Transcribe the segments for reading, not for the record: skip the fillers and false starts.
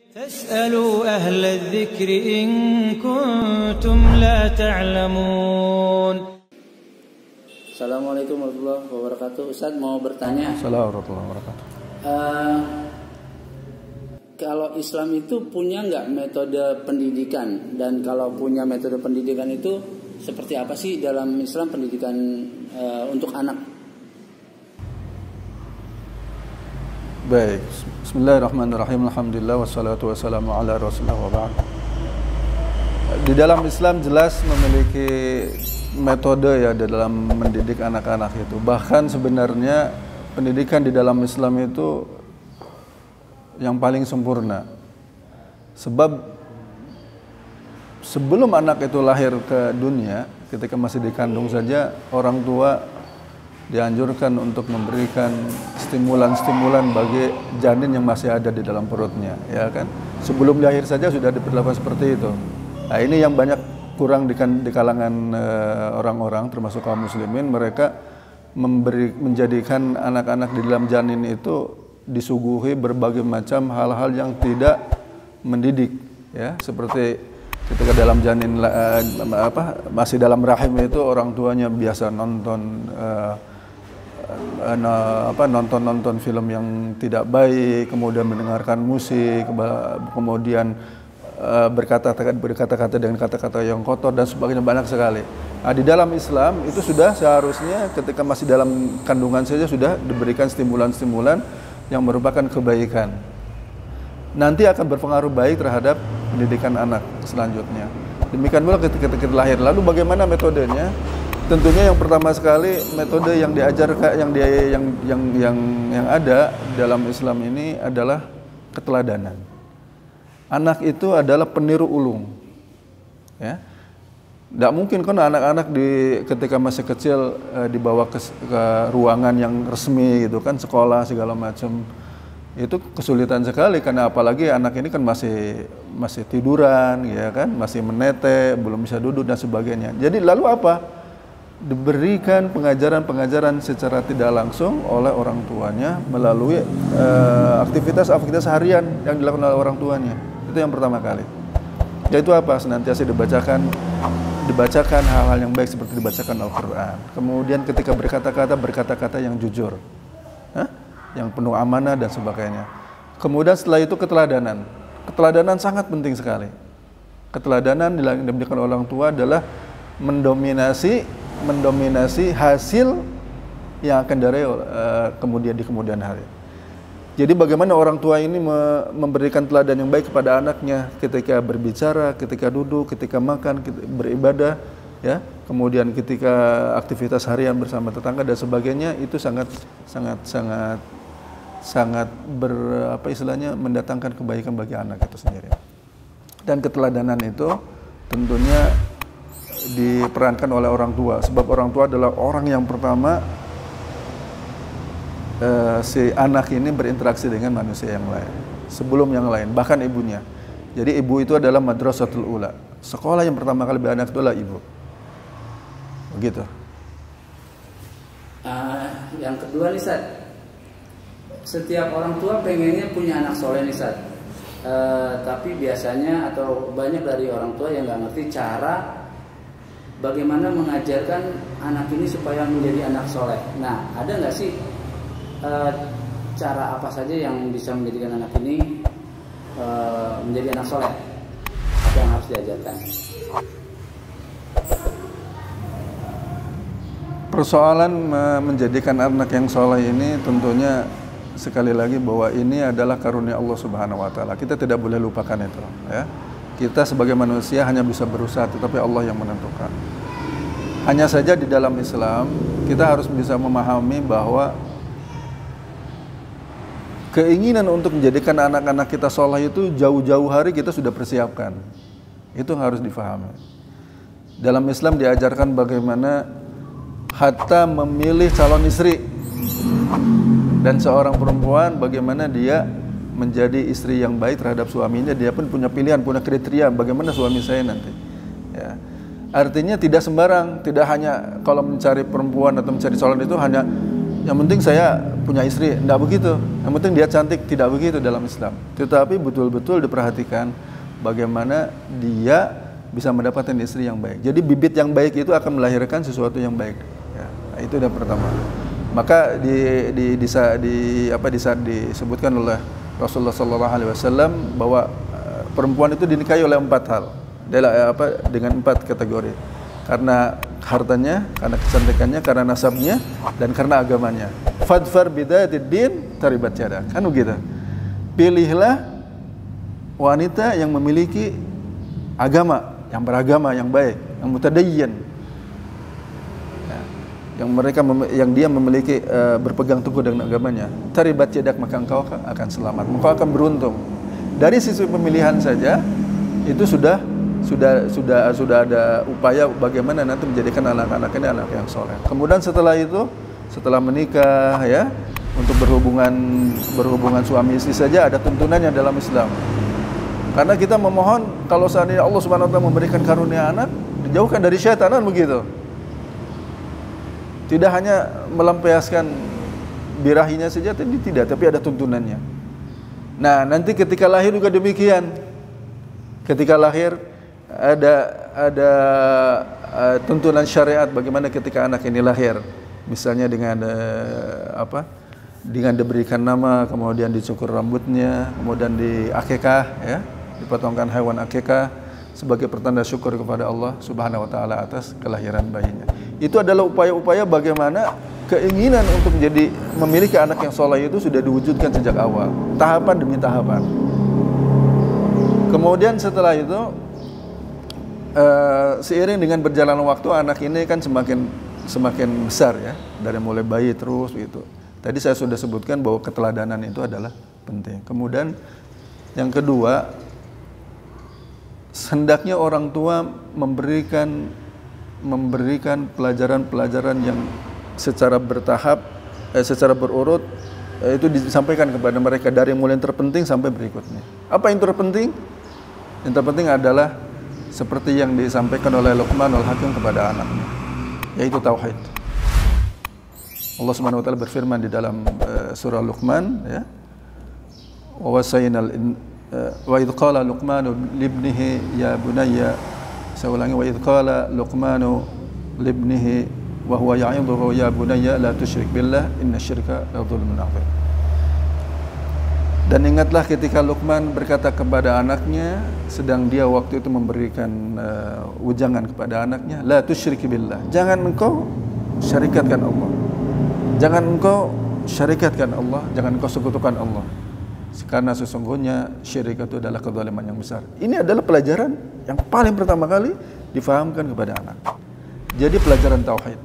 فاسألوا أهل الذكر إن كنتم لا تعلمون. Assalamualaikum warahmatullahi wabarakatuh. Ustaz mau bertanya. Assalamualaikum warahmatullahi wabarakatuh. Kalau Islam itu punya nggak metode pendidikan, dan kalau punya metode pendidikan itu seperti apa sih dalam Islam pendidikan untuk anak? Baik, bismillahirrahmanirrahim. Alhamdulillah wassalatu wassalamu ala rasulillah wa ba'd. Di dalam Islam jelas memiliki metode ya dalam mendidik anak-anak itu. Bahkan sebenarnya pendidikan di dalam Islam itu yang paling sempurna. Sebab sebelum anak itu lahir ke dunia, ketika masih dikandung saja, orang tua dianjurkan untuk memberikan stimulan-stimulan bagi janin yang masih ada di dalam perutnya, ya kan? Sebelum lahir saja sudah diperlakukan seperti itu. Nah, ini yang banyak kurang di kalangan orang-orang, termasuk kaum muslimin. Mereka menjadikan anak-anak di dalam janin itu disuguhi berbagai macam hal-hal yang tidak mendidik, ya, seperti ketika dalam janin masih dalam rahim itu orang tuanya biasa nonton film yang tidak baik, kemudian mendengarkan musik, kemudian berkata-kata dengan kata-kata yang kotor dan sebagainya, banyak sekali. Nah, di dalam Islam itu sudah seharusnya ketika masih dalam kandungan saja sudah diberikan stimulan-stimulan yang merupakan kebaikan. Nanti akan berpengaruh baik terhadap pendidikan anak selanjutnya. Demikian pula ketika lahir. Lalu bagaimana metodenya? Tentunya yang pertama sekali metode yang diajarkan yang ada dalam Islam ini adalah keteladanan. Anak itu adalah peniru ulung, ya. Tidak mungkin kan anak-anak ketika masih kecil dibawa ke ruangan yang resmi gitu kan, sekolah segala macam. Itu kesulitan sekali, karena apalagi anak ini kan masih tiduran, ya kan, masih menete, belum bisa duduk dan sebagainya. Jadi lalu apa? Diberikan pengajaran-pengajaran secara tidak langsung oleh orang tuanya melalui aktivitas harian yang dilakukan oleh orang tuanya. Itu yang pertama kali. Yaitu apa? Senantiasa dibacakan hal-hal yang baik seperti dibacakan Al-Quran. Kemudian ketika berkata-kata yang jujur, yang penuh amanah dan sebagainya. Kemudian setelah itu keteladanan. Keteladanan sangat penting sekali. Keteladanan yang diberikan oleh orang tua adalah mendominasi hasil yang akan diraih di kemudian hari. Jadi bagaimana orang tua ini memberikan teladan yang baik kepada anaknya ketika berbicara, ketika duduk, ketika makan, beribadah, ya. Kemudian ketika aktivitas harian bersama tetangga dan sebagainya, itu sangat mendatangkan kebaikan bagi anak itu sendiri. Dan keteladanan itu tentunya diperankan oleh orang tua, sebab orang tua adalah orang yang pertama si anak ini berinteraksi dengan manusia yang lain sebelum yang lain, bahkan ibunya. Jadi ibu itu adalah madrasatul ula, sekolah yang pertama kali bagi anak itu adalah ibu. Begitu. Yang kedua nih, Ustaz, setiap orang tua pengennya punya anak soleh nih, Ustaz. Tapi biasanya atau banyak dari orang tua yang nggak ngerti cara bagaimana mengajarkan anak ini supaya menjadi anak soleh. Nah, ada nggak sih cara apa saja yang bisa menjadikan anak ini menjadi anak soleh? Apa yang harus diajarkan? Persoalan menjadikan anak yang soleh ini tentunya sekali lagi bahwa ini adalah karunia Allah Subhanahu Wa Taala. Kita tidak boleh lupakan itu, ya. Kita sebagai manusia hanya bisa berusaha, tetapi Allah yang menentukan. Hanya saja di dalam Islam kita harus bisa memahami bahwa keinginan untuk menjadikan anak-anak kita soleh itu jauh-jauh hari kita sudah persiapkan. Itu harus difahami. Dalam Islam diajarkan bagaimana hatta memilih calon istri, dan seorang perempuan bagaimana dia menjadi istri yang baik terhadap suaminya. Dia pun punya pilihan, punya kriteria bagaimana suami saya nanti, ya. Artinya tidak sembarang, tidak hanya kalau mencari perempuan atau mencari calon itu hanya yang penting saya punya istri, tidak begitu. Yang penting dia cantik, tidak begitu dalam Islam. Tetapi betul-betul diperhatikan bagaimana dia bisa mendapatkan istri yang baik. Jadi bibit yang baik itu akan melahirkan sesuatu yang baik. Ya, nah itu yang pertama. Maka di saat disebutkan oleh Rasulullah SAW bahwa perempuan itu dinikahi oleh 4 hal, dengan 4 kategori. Karena hartanya, karena kecantikannya, karena nasabnya, dan karena agamanya. Fadfar bidzatid din taribat yadak. Kan begitu. Pilihlah wanita yang memiliki agama, yang beragama, yang baik, yang mutadayyin. Yang dia memiliki berpegang teguh dengan agamanya. Taribat yadak, maka engkau akan selamat. Engkau akan beruntung. Dari sisi pemilihan saja itu sudah ada upaya bagaimana nanti menjadikan anak-anak ini anak yang soleh. Kemudian setelah itu, setelah menikah ya, untuk berhubungan suami istri saja ada tuntunannya dalam Islam. Karena kita memohon kalau seandainya Allah Subhanahu wa taala memberikan karunia anak, dijauhkan dari syaitan, kan begitu. Tidak hanya melampiaskan birahinya saja, tidak, tapi ada tuntunannya. Nah, nanti ketika lahir juga demikian. Ketika lahir ada tuntunan syariat bagaimana ketika anak ini lahir. Misalnya dengan dengan diberikan nama, kemudian dicukur rambutnya, kemudian diakikah ya, dipotongkan hewan akikah sebagai pertanda syukur kepada Allah Subhanahu wa taala atas kelahiran bayinya. Itu adalah upaya-upaya bagaimana keinginan untuk memiliki anak yang soleh itu sudah diwujudkan sejak awal, tahapan demi tahapan. Kemudian setelah itu seiring dengan berjalan waktu anak ini kan semakin besar ya, dari mulai bayi terus gitu. Tadi saya sudah sebutkan bahwa keteladanan itu adalah penting. Kemudian yang kedua, hendaknya orang tua memberikan pelajaran-pelajaran yang secara bertahap, secara berurut, itu disampaikan kepada mereka dari mulai yang terpenting sampai berikutnya. Apa yang terpenting? Yang terpenting adalah seperti yang disampaikan oleh Luqmanul Hakim kepada anaknya, yaitu tauhid. Allah Subhanahu wa taala berfirman di dalam surah Luqman ya. Wa idh qala Luqmanu libnihi ya bunayya, saya ulangi, wa idh qala Luqmanu libnihi wa huwa ya'idhuhu ya bunayya la tusyrik billah innasyirka la dzulmun 'adzim. Dan ingatlah ketika Luqman berkata kepada anaknya, sedang dia waktu itu memberikan ujangan kepada anaknya, la tusyrik billah, jangan engkau syarikatkan Allah. Jangan engkau syarikatkan Allah, jangan engkau sekutukan Allah. Karena sesungguhnya syirik itu adalah kezaliman yang besar. Ini adalah pelajaran yang paling pertama kali difahamkan kepada anak. Jadi pelajaran tauhid.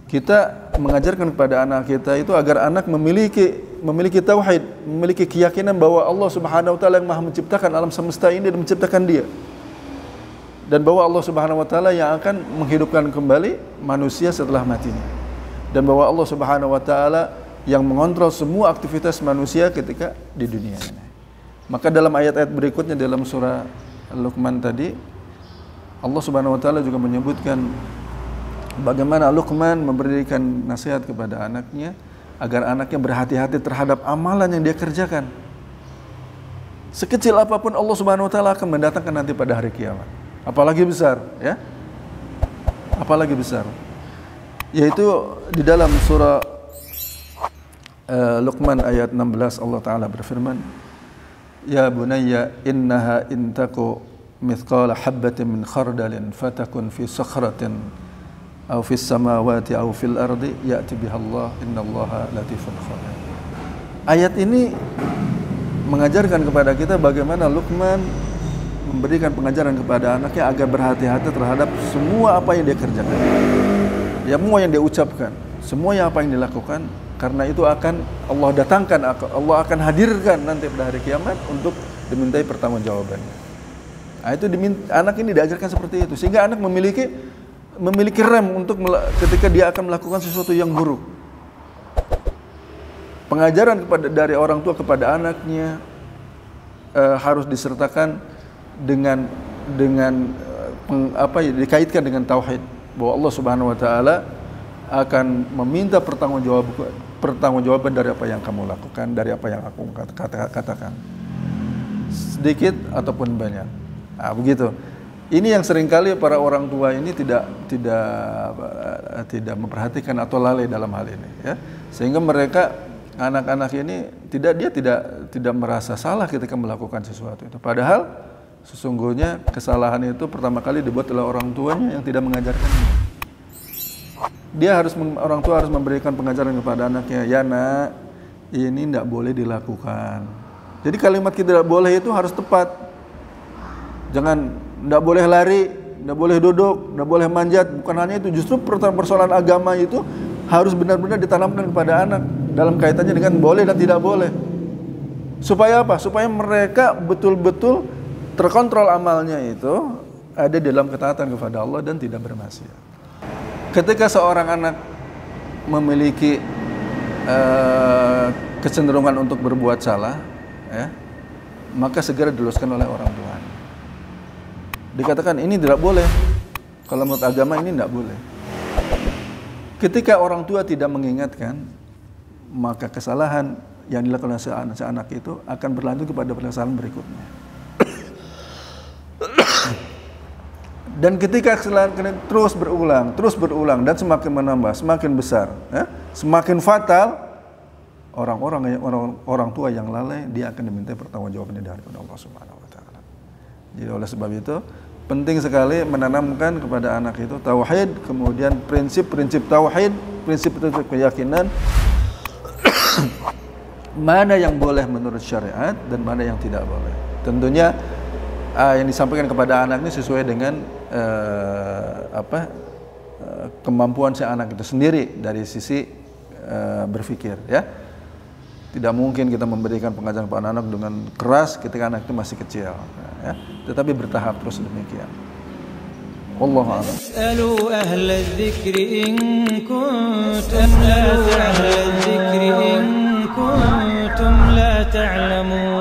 Kita mengajarkan kepada anak kita itu agar anak memiliki tauhid, memiliki keyakinan bahwa Allah Subhanahu wa taala yang Maha menciptakan alam semesta ini dan menciptakan dia. Dan bahwa Allah Subhanahu wa taala yang akan menghidupkan kembali manusia setelah matinya. Dan bahwa Allah Subhanahu wa taala yang mengontrol semua aktivitas manusia ketika di dunia ini. Maka dalam ayat-ayat berikutnya dalam surah Luqman tadi, Allah Subhanahu wa taala juga menyebutkan bagaimana Luqman memberikan nasihat kepada anaknya agar anaknya berhati-hati terhadap amalan yang dia kerjakan. Sekecil apapun Allah Subhanahu wa taala akan mendatangkan nanti pada hari kiamat. Apalagi besar, ya. Apalagi besar. Yaitu di dalam surah Luqman ayat 16 Allah taala berfirman, "Ya bunayya innaha in taku mithqala habatin min khardalin fatakun fi sakhratin aw fis samawati aw fil ardi ya'ti biha Allah innallaha latifun khabir." Ayat ini mengajarkan kepada kita bagaimana Luqman memberikan pengajaran kepada anaknya agar berhati-hati terhadap semua apa yang dia kerjakan, semua yang dia ucapkan, semua yang apa yang dilakukan, karena itu akan Allah datangkan, Allah akan hadirkan nanti pada hari kiamat untuk dimintai pertanggungjawabannya. Nah, itu anak ini diajarkan seperti itu sehingga anak memiliki rem untuk ketika dia akan melakukan sesuatu yang buruk. Pengajaran dari orang tua kepada anaknya harus disertakan dengan dikaitkan dengan tauhid, bahwa Allah Subhanahu wa taala akan meminta pertanggungjawaban dari apa yang kamu lakukan, dari apa yang aku katakan, sedikit ataupun banyak. Nah, begitu. Ini yang seringkali para orang tua ini tidak memperhatikan atau lalai dalam hal ini, ya. Sehingga mereka, anak-anak ini tidak merasa salah ketika melakukan sesuatu itu. Padahal sesungguhnya kesalahan itu pertama kali dibuat oleh orang tuanya yang tidak mengajarkannya. Orang tua harus memberikan pengajaran kepada anaknya, ya nak, ini tidak boleh dilakukan. Jadi kalimat tidak boleh itu harus tepat. Jangan, tidak boleh lari, tidak boleh duduk, tidak boleh manjat. Bukan hanya itu, justru persoalan agama itu harus benar-benar ditanamkan kepada anak dalam kaitannya dengan boleh dan tidak boleh. Supaya apa? Supaya mereka betul-betul terkontrol amalnya itu ada dalam ketaatan kepada Allah dan tidak bermaksiat. Ketika seorang anak memiliki kecenderungan untuk berbuat salah, ya, maka segera diluruskan oleh orang tua. Dikatakan ini tidak boleh. Kalau menurut agama ini tidak boleh. Ketika orang tua tidak mengingatkan, maka kesalahan yang dilakukan oleh anak itu akan berlanjut kepada kesalahan berikutnya. Dan ketika kesalahan terus berulang dan semakin menambah, semakin besar, ya, semakin fatal, orang tua yang lalai dia akan diminta pertanggungjawabannya dari Allah Subhanahu wa taala. Jadi oleh sebab itu penting sekali menanamkan kepada anak itu tauhid, kemudian prinsip-prinsip tauhid, prinsip-prinsip keyakinan mana yang boleh menurut syariat dan mana yang tidak boleh. Tentunya yang disampaikan kepada anak ini sesuai dengan kemampuan si anak itu sendiri dari sisi berpikir, ya. Tidak mungkin kita memberikan pengajaran kepada anak dengan keras ketika anak itu masih kecil, ya. Tetapi bertahap terus demikian. Wallahu a'lam. As'alu ahla dzikri in kuntum la ta'lamun.